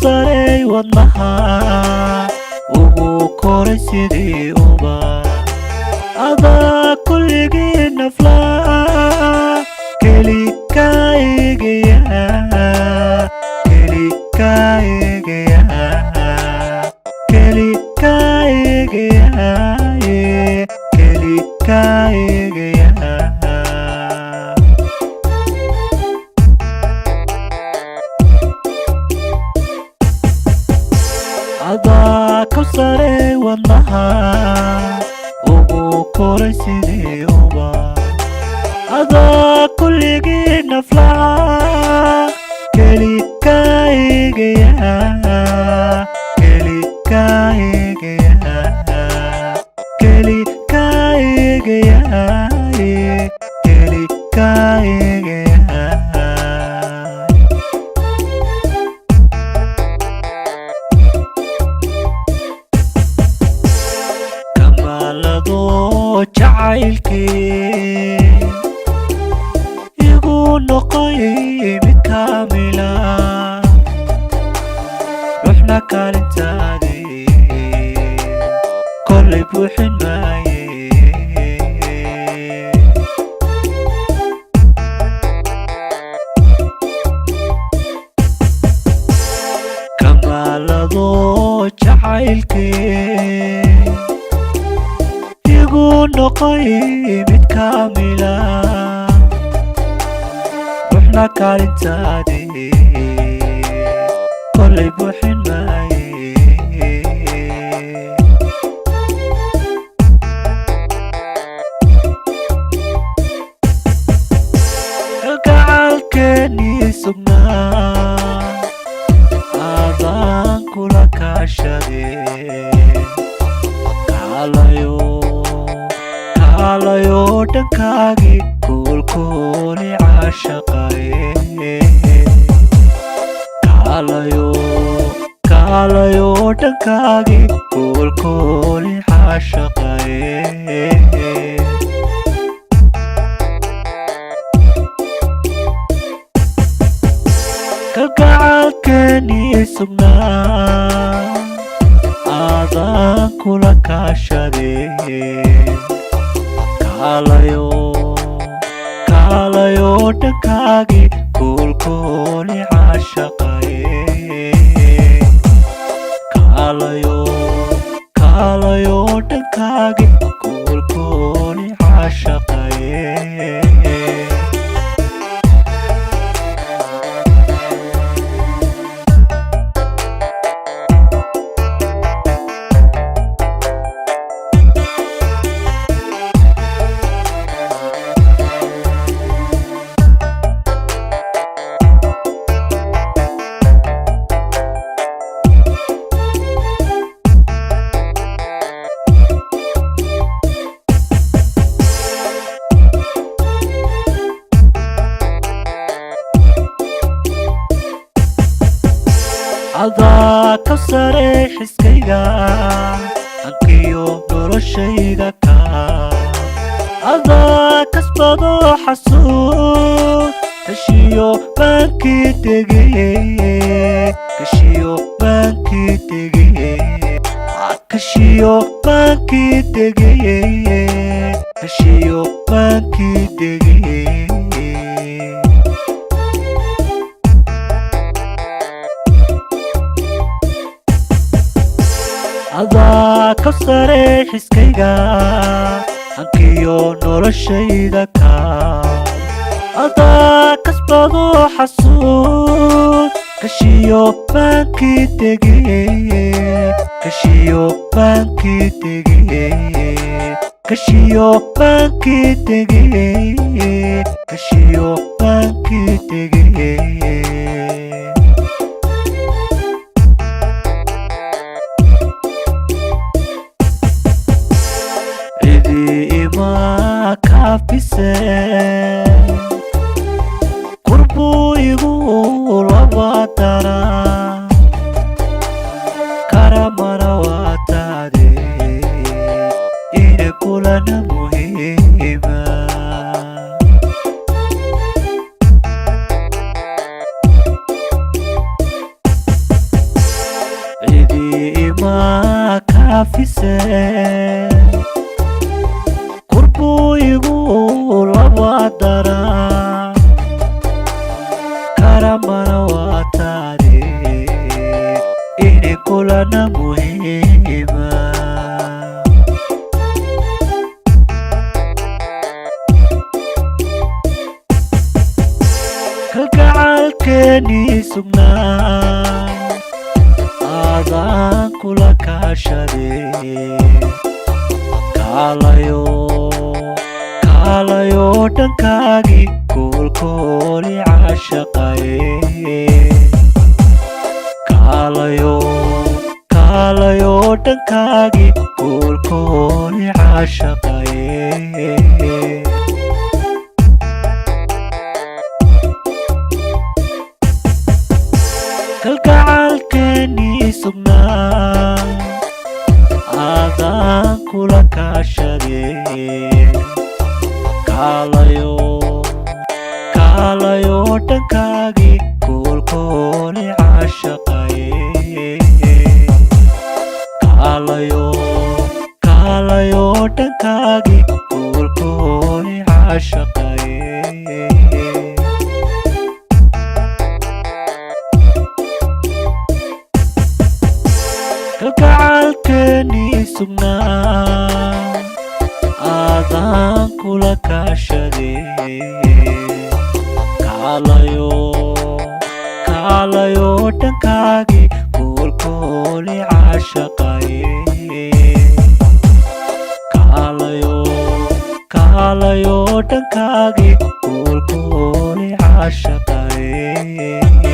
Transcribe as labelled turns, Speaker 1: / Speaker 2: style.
Speaker 1: saray wadnaha ugu koray sidii uba adaa kulligii naflaa keli ka eegaya keli ka eegaya keli ka eegaya keli ka eegaya adaa ku saray wadnaha ugu koray sidii uba adaa kulligii naflaa keli ka eegaya keli ka eegaya keli ka eegaya keli ka eegaya kamalado jacaylkii igu noqoy mid kaamila ruuxna kaalintaadii kollay buuxin maaye kamalado jacaylkii igu noqoy mid kaamila ruuxna kaalintaadii kollay buuxin maaye kalgacalkeenii sugnaa adaan kula kaashadee kaalayo dhankaagii koolkooli caashaqaye kaalayo dhankaagii koolkooli caashaqaye kalgacalkeenii sugnaa adaan kula kaashadee kaalayo dhankaagii koolkooli caashaqaye kaalayo dhankaagii koolkooli caashaqaye adaa ka saray xiskayga ankiyo noloshayda ka adaa kasbado xasuud kashiyo baankii tegeye kashiyo baankii tegeye kashiyo baankii tegeye kashiyo baankii tegeye adaa ka saray xiskayga ankiyo noloshayda ka adaa kasbado xasuud kashiyo baankii tegeye kashiyo baankii tegeye kashiyo baankii tegeye kashiyo baankii tegeye ima kaafise qurbuu igu labaatana karamana waataade ina kulana muhiima kaadise qurbuu igu laba daraa karamana waataade ini kulana muhiima kalgacalkeennii sugnaa adaan kula kaashadee kaalayo dhankaagii koolkooli caashaqaye kaalayo dhankaagii koolkooli caashaqaye kalgacalkeennii sugnaa adaan kula kaashadee kaalayo dhankaagii koolkooli caashaqaye kaalayo dhankaagii koolkooli caashaqaye kalgacalkeennii sugnaa adaan kula kaashadee kaalayo dhankaagii koolkooli caashaqaye kaalayo dhankaagii koolkooli caashaqaye